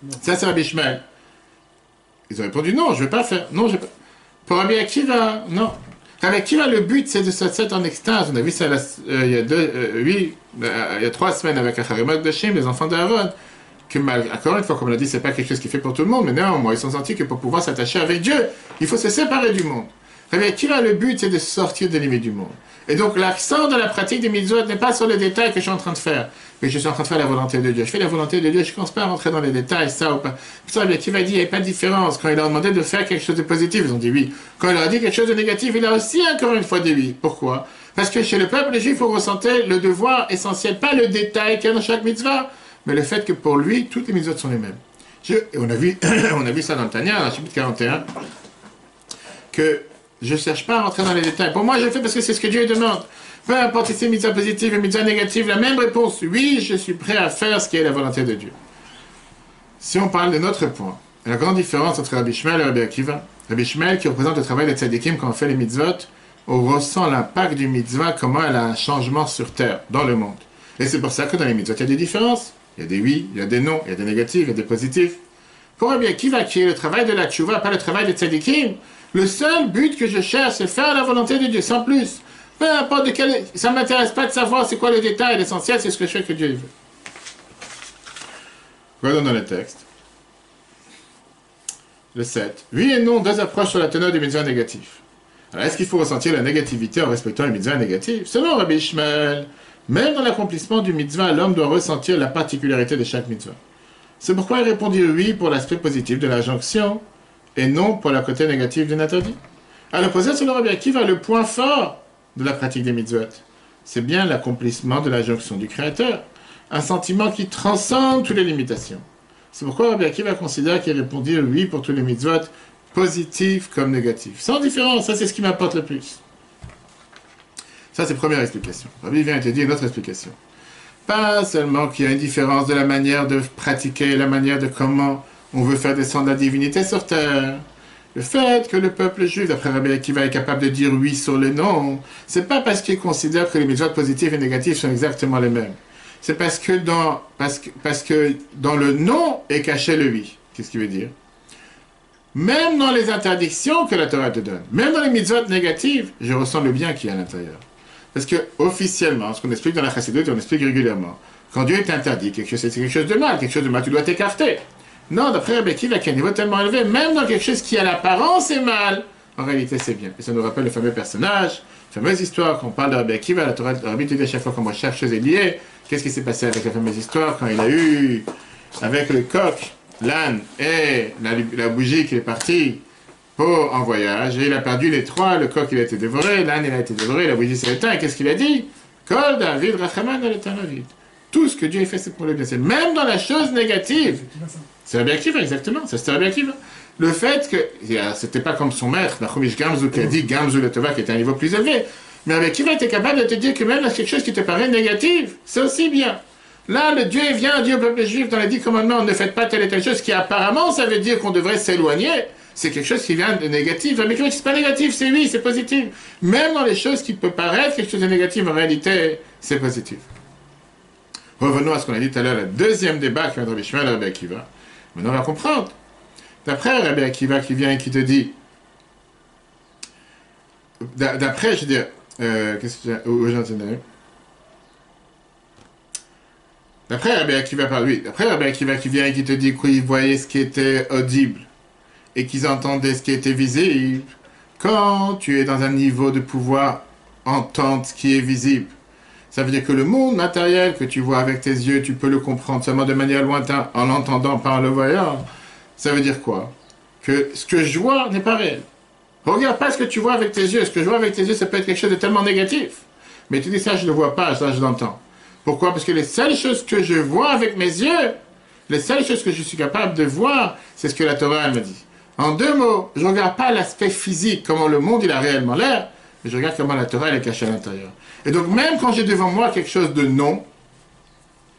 Non. Ça, c'est Rabbi Ishmael. Ils ont répondu non, je ne vais pas faire. Non, je vais pas. Pour Rabbi Akiva, non. Rabbi Akiva, le but, c'est de se mettre en extase. On a vu ça il y a 3 semaines avec Acharimot de Shem, les enfants d'Aaron. Que encore une fois, comme on l'a dit, c'est pas quelque chose qui est fait pour tout le monde, mais néanmoins, ils sont sentis que pour pouvoir s'attacher avec Dieu, il faut se séparer du monde. Rabbi Akiva, le but, c'est de sortir des limites du monde. Et donc, l'accent dans la pratique des mitzvot n'est pas sur les détails que je suis en train de faire, mais je suis en train de faire la volonté de Dieu. Je fais la volonté de Dieu, je ne commence pas à rentrer dans les détails, ça ou pas. Ça, Rabbi Akiva dit, il n'y avait pas de différence. Quand il leur demandé de faire quelque chose de positif, ils ont dit oui. Quand il leur a dit quelque chose de négatif, il a aussi encore une fois dit oui. Pourquoi? Parce que chez le peuple juif, on ressentait le devoir essentiel, pas le détail qu'il y a dans chaque mitzvah, mais le fait que pour lui, toutes les mitzvot sont les mêmes. Et on a vu ça dans le Tanya, dans le chapitre 41, que je ne cherche pas à rentrer dans les détails. Pour moi, je le fais parce que c'est ce que Dieu demande. Peu importe si c'est mitzvah positive et mitzvah négative, la même réponse. Oui, je suis prêt à faire ce qui est la volonté de Dieu. Si on parle de notre point, la grande différence entre Rabbi Ishmael et Rabbi Akiva, Rabbi Ishmael qui représente le travail des tzadikim quand on fait les mitzvot, on ressent l'impact du mitzvah, comment elle a un changement sur terre, dans le monde. Et c'est pour ça que dans les mitzvot, il y a des différences. Il y a des oui, il y a des non, il y a des négatifs, il y a des positifs. Pour Rabbi Akiva, qui est le travail de la tchouva, pas le travail des tzadikim, le seul but que je cherche, c'est faire la volonté de Dieu, sans plus. Peu importe de quel... Ça ne m'intéresse pas de savoir c'est quoi le détail, l'essentiel, c'est ce que je fais que Dieu veut. Regardons dans le texte. Le 7. Oui et non, 2 approches sur la teneur du mitzvah négatif. Alors, est-ce qu'il faut ressentir la négativité en respectant le mitzvah négatif? Selon Rabbi Ishmael, même dans l'accomplissement du mitzvah, l'homme doit ressentir la particularité de chaque mitzvah. C'est pourquoi il répondit oui pour l'aspect positif de la jonction et non pour le côté négatif de l'interdit. À l'opposé, selon Rabbi Akiva, le point fort de la pratique des mitzvot, c'est bien l'accomplissement de la jonction du Créateur, un sentiment qui transcende toutes les limitations. C'est pourquoi Rabbi Akiva considère qu'il répondit oui pour tous les mitzvot, positifs comme négatifs. Sans différence, ça c'est ce qui m'importe le plus. Ça, c'est la première explication. Rabbi vient te dire une autre explication. Pas seulement qu'il y a une différence de la manière de pratiquer, la manière de comment on veut faire descendre la divinité sur terre. Le fait que le peuple juif, d'après Rabbi Akiva, est capable de dire oui sur le non, c'est pas parce qu'il considère que les mitzvot positifs et négatifs sont exactement les mêmes. C'est parce que dans le non est caché le oui. Qu'est-ce qu'il veut dire? Même dans les interdictions que la Torah te donne, même dans les mitzvot négatives, je ressens le bien qui est à l'intérieur. Parce que, officiellement, ce qu'on explique dans la Chassidut, on explique régulièrement, quand Dieu t'interdit quelque chose, c'est quelque chose de mal, tu dois t'écarter. Non, d'après Rabbi Akiva, qui a un niveau tellement élevé, même dans quelque chose qui à l'apparence est mal, en réalité c'est bien. Et ça nous rappelle le fameux personnage, la fameuse histoire qu'on parle de Rabbi Akiva, la Torah, Rabbi te dit à chaque fois qu'on cherche chose est liée, qu'est-ce qui s'est passé avec la fameuse histoire quand il a eu, avec le coq, l'âne et la bougie qui est partie, en voyage, et il a perdu les trois, le coq il a été dévoré, l'âne il a été dévoré, la bougie s'est éteinte, et qu'est-ce qu'il a dit? Kol David Rachaman al David. Tout ce que Dieu a fait, c'est pour le bien. C'est même dans la chose négative. C'est Rabbi Akiva, exactement. Ça, c'était Rabbi Akiva. Le fait que, c'était pas comme son maître, Nachumish Gamzu, qui a dit Gamzu le Tova, qui était à un niveau plus élevé. Mais Rabbi Akiva était capable de te dire que même dans quelque chose qui te paraît négatif, c'est aussi bien. Là, le Dieu vient dire au peuple juif dans les 10 commandements, ne faites pas telle et telle chose, qui apparemment, ça veut dire qu'on devrait s'éloigner. C'est quelque chose qui vient de négatif. Rabbi Akiva, c'est pas négatif, c'est oui, c'est positif. Même dans les choses qui peuvent paraître quelque chose de négatif, en réalité, c'est positif. Revenons à ce qu'on a dit tout à l'heure, le deuxième débat qui vient de Rabbi Shmuel et Rabbi Akiva. Maintenant, on va comprendre. D'après Rabbi Akiva qui vient et qui te dit, d'après, je veux dire, qu'est-ce que où j'en tenais? D'après Rabbi Akiva par lui, d'après Rabbi Akiva qui vient et qui te dit qu'ils voyaient ce qui était audible et qu'ils entendaient ce qui était visible, quand tu es dans un niveau de pouvoir entendre ce qui est visible, ça veut dire que le monde matériel que tu vois avec tes yeux, tu peux le comprendre seulement de manière lointaine en l'entendant par le voyant. Ça veut dire quoi? Que ce que je vois n'est pas réel. Regarde pas ce que tu vois avec tes yeux. Ce que je vois avec tes yeux, ça peut être quelque chose de tellement négatif. Mais tu dis ça, je ne le vois pas, ça, je l'entends. Pourquoi? Parce que les seules choses que je vois avec mes yeux, les seules choses que je suis capable de voir, c'est ce que la Torah elle me dit. En deux mots, je ne regarde pas l'aspect physique, comment le monde il a réellement l'air, mais je regarde comment la Torah elle est cachée à l'intérieur. Et donc même quand j'ai devant moi quelque chose de non,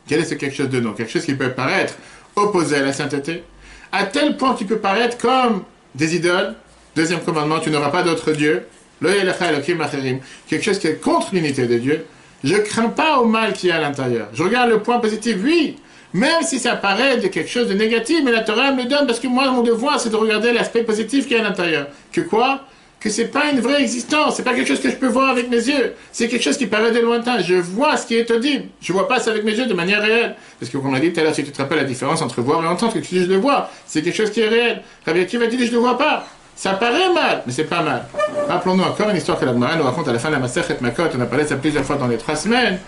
quel est ce quelque chose de non? Quelque chose qui peut paraître opposé à la sainteté, à tel point qu'il peut paraître comme des idoles. Deuxième commandement, tu n'auras pas d'autre Dieu. Quelque chose qui est contre l'unité de Dieu. Je ne crains pas au mal qui est à l'intérieur. Je regarde le point positif, oui, même si ça paraît de quelque chose de négatif, mais la Torah me le donne parce que moi, mon devoir, c'est de regarder l'aspect positif qui est à l'intérieur. Que quoi? Que c'est pas une vraie existence, c'est pas quelque chose que je peux voir avec mes yeux, c'est quelque chose qui paraît de lointain, je vois ce qui est audible, je vois pas ça avec mes yeux de manière réelle, parce que comme on a dit tout à l'heure, si tu te rappelles la différence entre voir et entendre, que tu dis je le vois, c'est quelque chose qui est réel, Rabbi Akiva dit je le vois pas, ça paraît mal, mais c'est pas mal. Rappelons-nous encore une histoire que la Gemara nous raconte à la fin de la Masechet Makot, on a parlé de ça plusieurs fois dans les 3 semaines,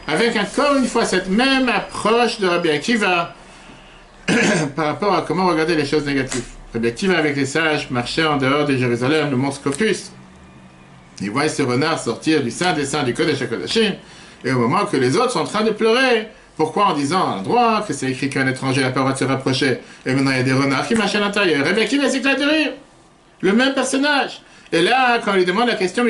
avec encore une fois cette même approche de Rabbi Akiva, par rapport à comment regarder les choses négatives. Rabbi Akiva avec les sages marchait en dehors de Jérusalem, le mont Scopus. Il voit ce renard sortir du sein des saints du Kodesh HaKodashim, et au moment que les autres sont en train de pleurer, pourquoi en disant à l'endroit que c'est écrit qu'un étranger n'a pas le droit de se rapprocher, et maintenant il y a des renards qui marchent à l'intérieur. Rabbi Akiva s'éclate de rire. Le même personnage. Et là, quand on lui demande la question,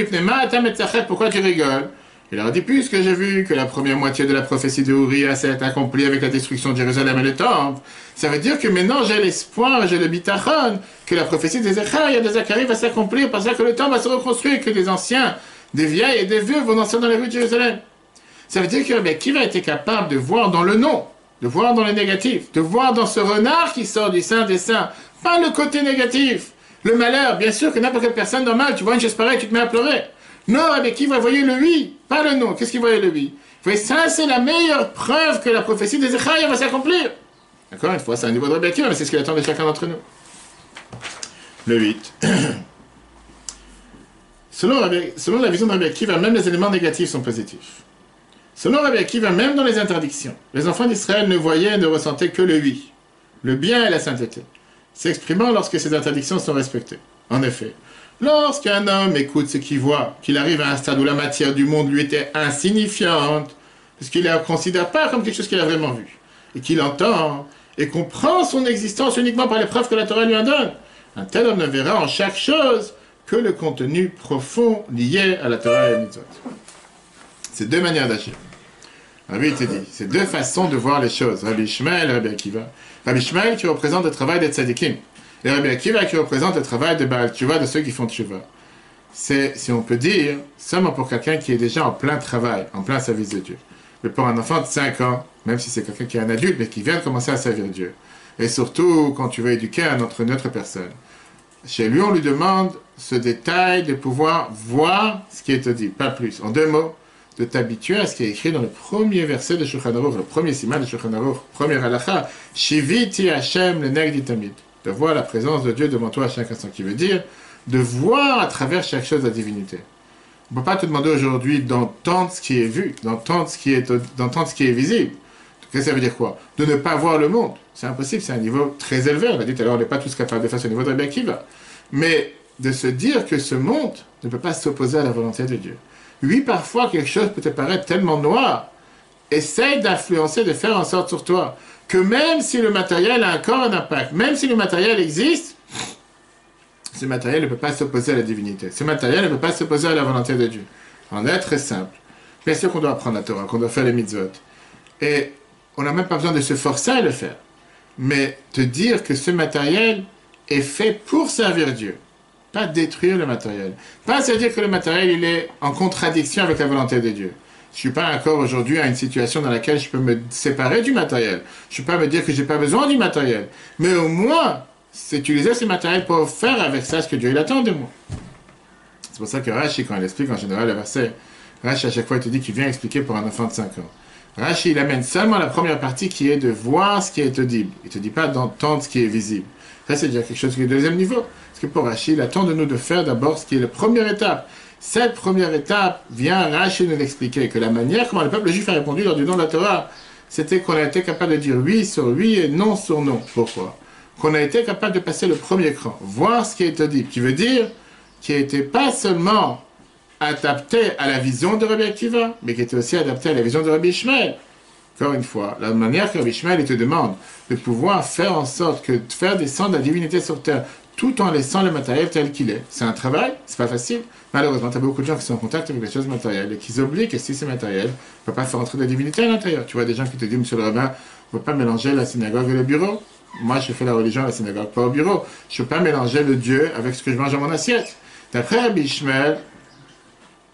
pourquoi tu rigoles? Il leur dit, puisque j'ai vu que la première moitié de la prophétie de Uriah s'est accomplie avec la destruction de Jérusalem et le temple, ça veut dire que maintenant j'ai l'espoir, j'ai le bitachon, que la prophétie de Zacharie va s'accomplir, parce que le temple va se reconstruire, que les anciens, des vieilles et des vieux vont danser dans les rues de Jérusalem. Ça veut dire que qui va être capable de voir dans le non, de voir dans le négatif, de voir dans ce renard qui sort du sein des saints, pas le côté négatif, le malheur, bien sûr que n'importe quelle personne normale, tu vois une chose pareille, tu te mets à pleurer. Non, avec qui va voyer le oui, pas le non. Qu'est-ce qu'il voyait le oui? Ça, c'est la meilleure preuve que la prophétie de Zacharie va s'accomplir. Encore une fois, c'est un niveau de Rabbi Akiva, mais c'est ce qu'il attend de chacun d'entre nous. Le 8. Selon la vision de Rabbi Akiva, même les éléments négatifs sont positifs. Selon Rabbi Akiva, même dans les interdictions, les enfants d'Israël ne voyaient et ne ressentaient que le oui, le bien et la sainteté, s'exprimant lorsque ces interdictions sont respectées. En effet, lorsqu'un homme écoute ce qu'il voit, qu'il arrive à un stade où la matière du monde lui était insignifiante, parce qu'il ne la considère pas comme quelque chose qu'il a vraiment vu, et qu'il entend et comprend son existence uniquement par les preuves que la Torah lui en donne, un tel homme ne verra en chaque chose que le contenu profond lié à la Torah et à mitzvot. C'est deux manières d'agir. Rabbi te dit, c'est deux façons de voir les choses. Rabbi Shmuel et Rabbi Akiva. Rabbi Shmuel qui représente le travail des tzadikim. Et Rabbi Akiva qui représente le travail de Baal Tshuva, de ceux qui font Tshuva. C'est, si on peut dire, seulement pour quelqu'un qui est déjà en plein travail, en plein service de Dieu. Mais pour un enfant de 5 ans, même si c'est quelqu'un qui est un adulte, mais qui vient de commencer à servir Dieu. Et surtout, quand tu veux éduquer une autre personne. Chez lui, on lui demande ce détail de pouvoir voir ce qui est dit, pas plus. En deux mots, de t'habituer à ce qui est écrit dans le premier verset de Shulchan Aruch, le premier siman de Shulchan Aruch, premier halakha, Shiviti Hashem le Negdi Tamid, de voir la présence de Dieu devant toi à chaque instant, qui veut dire de voir à travers chaque chose la divinité. On ne peut pas te demander aujourd'hui d'entendre ce qui est vu, d'entendre ce qui est visible. Qu'est-ce que ça veut dire quoi? De ne pas voir le monde. C'est impossible, c'est un niveau très élevé. On a dit tout à l'heure, on n'est pas tous capables de faire ce niveau de Rabbi Akiva. Mais de se dire que ce monde ne peut pas s'opposer à la volonté de Dieu. Oui, parfois, quelque chose peut te paraître tellement noir. Essaye d'influencer, de faire en sorte sur toi que même si le matériel a encore un impact, même si le matériel existe, ce matériel ne peut pas s'opposer à la divinité. Ce matériel ne peut pas s'opposer à la volonté de Dieu. En est très simple. Bien sûr qu'on doit apprendre la Torah, qu'on doit faire les mitzvot. Et on n'a même pas besoin de se forcer à le faire. Mais te dire que ce matériel est fait pour servir Dieu. Pas détruire le matériel. Pas se dire que le matériel il est en contradiction avec la volonté de Dieu. Je ne suis pas encore aujourd'hui à une situation dans laquelle je peux me séparer du matériel. Je ne peux pas me dire que je n'ai pas besoin du matériel. Mais au moins, c'est utiliser ce matériel pour faire avec ça ce que Dieu il attend de moi. C'est pour ça que Rashi, quand il explique en général le verset, Rashi à chaque fois il te dit qu'il vient expliquer pour un enfant de 5 ans. Rashi il amène seulement la première partie qui est de voir ce qui est audible. Il ne te dit pas d'entendre ce qui est visible. Ça c'est déjà quelque chose qui est au deuxième niveau. Parce que pour Rashi, il attend de nous de faire d'abord ce qui est la première étape. Cette première étape vient Rashi nous l'expliquer, que la manière comment le peuple juif a répondu lors du don de la Torah, c'était qu'on a été capable de dire oui sur oui et non sur non. Pourquoi? Qu'on a été capable de passer le premier cran, voir ce qui est audible, qui veut dire qui n'était pas seulement adapté à la vision de Rabbi Akiva, mais qui était aussi adapté à la vision de Rabbi Ishmael. Encore une fois, la manière que Rabbi Ishmael te demande de pouvoir faire en sorte que de faire descendre la divinité sur terre, tout en laissant le matériel tel qu'il est. C'est un travail, c'est pas facile. Malheureusement, tu as beaucoup de gens qui sont en contact avec les choses matérielles et qui oublient que si c'est matériel, on ne peut pas faire entrer de la divinité à l'intérieur. Tu vois des gens qui te disent, monsieur le rabbin, on ne peut pas mélanger la synagogue et le bureau. Moi, je fais la religion à la synagogue, pas au bureau. Je ne peux pas mélanger le Dieu avec ce que je mange dans mon assiette. D'après Rabbi Ishmael,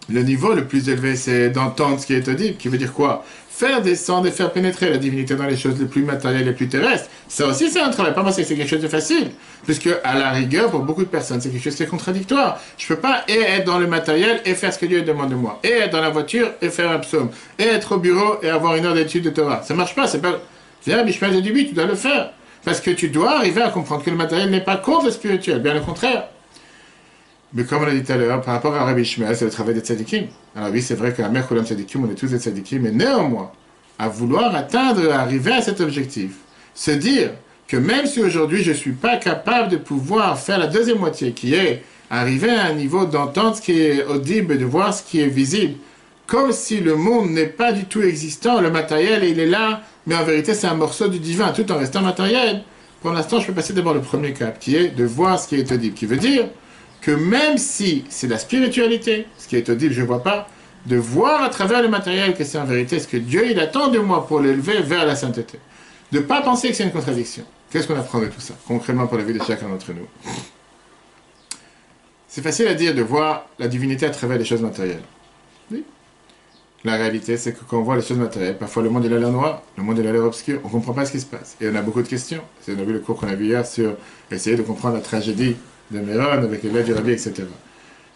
le niveau le plus élevé, c'est d'entendre ce qui est audible, qui veut dire quoi? Faire descendre et faire pénétrer la divinité dans les choses les plus matérielles, les plus terrestres. Ça aussi, c'est un travail. Pas moi, c'est quelque chose de facile. Puisque, à la rigueur, pour beaucoup de personnes, c'est quelque chose qui est contradictoire. Je ne peux pas et être dans le matériel et faire ce que Dieu demande de moi. Et être dans la voiture et faire un psaume. Et être au bureau et avoir une heure d'étude de Torah. Ça ne marche pas. C'est pas... Viens, Bishmael, je dis oui, tu dois le faire. Parce que tu dois arriver à comprendre que le matériel n'est pas contre le spirituel. Bien au contraire. Mais comme on l'a dit tout à l'heure, par rapport à Rabbi Ishmael, c'est le travail des tzadikim. Alors oui, c'est vrai que la mère Koulam tzadikim, on est tous des tzadikim, mais néanmoins, à vouloir atteindre, arriver à cet objectif, se dire que même si aujourd'hui je ne suis pas capable de pouvoir faire la deuxième moitié, qui est arriver à un niveau d'entendre ce qui est audible, de voir ce qui est visible, comme si le monde n'est pas du tout existant, le matériel il est là, mais en vérité c'est un morceau du divin, tout en restant matériel. Pour l'instant, je peux passer d'abord le premier cap, qui est de voir ce qui est audible, qui veut dire que même si c'est la spiritualité, ce qui est audible, je ne vois pas, de voir à travers le matériel que c'est en vérité ce que Dieu il attend de moi pour l'élever vers la sainteté. De ne pas penser que c'est une contradiction. Qu'est-ce qu'on apprend de tout ça, concrètement pour la vie de chacun d'entre nous? C'est facile à dire de voir la divinité à travers les choses matérielles. Oui. La réalité, c'est que quand on voit les choses matérielles, parfois le monde il a l'air noir, le monde il a l'air obscur, on ne comprend pas ce qui se passe. Et on a beaucoup de questions. C'est le cours qu'on a vu hier sur essayer de comprendre la tragédie de Méron avec les lettres du Rabbi, etc.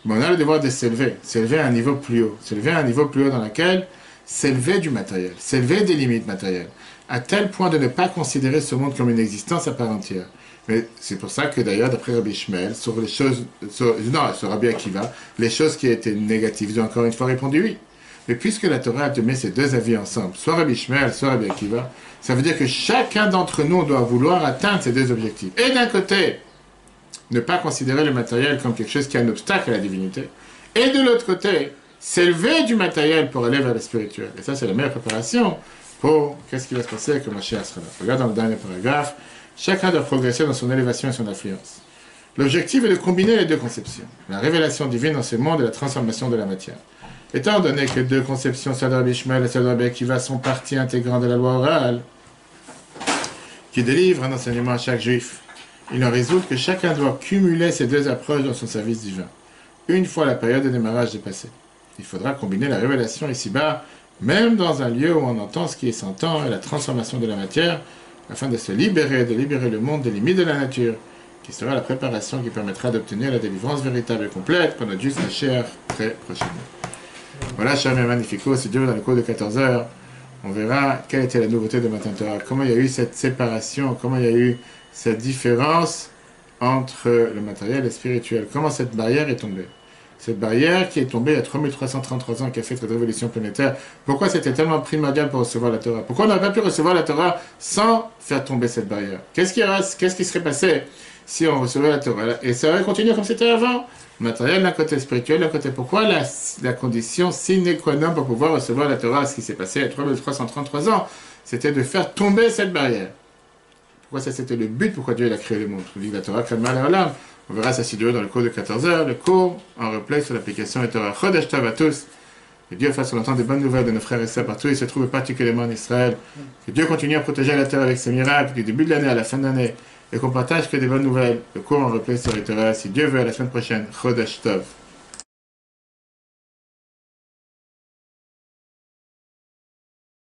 Mais on a le devoir de s'élever à un niveau plus haut, dans lequel s'élever du matériel, s'élever des limites matérielles, à tel point de ne pas considérer ce monde comme une existence à part entière. Mais c'est pour ça que d'ailleurs, d'après Rabbi Ishmael, sur Rabbi Akiva, les choses qui étaient négatives, ils ont encore une fois répondu oui. Mais puisque la Torah te met ces deux avis ensemble, soit Rabbi Ishmael, soit Rabbi Akiva, ça veut dire que chacun d'entre nous doit vouloir atteindre ces deux objectifs. Et d'un côté, ne pas considérer le matériel comme quelque chose qui est un obstacle à la divinité. Et de l'autre côté, s'élever du matériel pour aller vers le spirituel. Et ça, c'est la meilleure préparation pour qu'est-ce qui va se passer avec le Mashiach sera là. Regarde dans le dernier paragraphe, chacun doit progresser dans son élévation et son influence. L'objectif est de combiner les deux conceptions, la révélation divine dans ce monde et la transformation de la matière. Étant donné que les deux conceptions, celle de Rabbi Ishmael et celle de Rabbi Akiva, sont partie intégrante de la loi orale, qui délivre un enseignement à chaque juif, il en résulte que chacun doit cumuler ces deux approches dans son service divin. Une fois la période de démarrage dépassée, il faudra combiner la révélation ici-bas, même dans un lieu où on entend ce qui est s'entend et la transformation de la matière, afin de se libérer, de libérer le monde des limites de la nature, qui sera la préparation qui permettra d'obtenir la délivrance véritable et complète pour notre juste chair très prochainement. Voilà, chers mes magnificos, c'est Dieu dans le cours de 14 heures. On verra quelle était la nouveauté de Matan Torah, comment il y a eu cette séparation, comment il y a eu cette différence entre le matériel et le spirituel. Comment cette barrière est tombée. Cette barrière qui est tombée il y a 3333 ans, qui a fait cette révolution planétaire. Pourquoi c'était tellement primordial pour recevoir la Torah? Pourquoi on n'aurait pas pu recevoir la Torah sans faire tomber cette barrière? Qu'est-ce qui serait passé si on recevait la Torah. Et ça aurait continué comme c'était avant. Matériel d'un côté, spirituel d'un côté. Pourquoi la condition sine qua non pour pouvoir recevoir la Torah, ce qui s'est passé il y a 333 ans, c'était de faire tomber cette barrière. Pourquoi ça c'était le but, pourquoi Dieu il a créé le monde. On dit la Torah comme mal à l'âme. On verra ça si Dieu dans le cours de 14 heures, le cours en replay sur l'application de Torah. Chodesh Tov à tous. Que Dieu fasse on entend des bonnes nouvelles de nos frères et sœurs partout, ils se trouvent particulièrement en Israël. Que Dieu continue à protéger la terre avec ses miracles du début de l'année à la fin de l'année. Et qu'on partage que des bonnes nouvelles. Le cours en replay sur les Torah. Si Dieu veut, à la semaine prochaine. Chodesh Tov.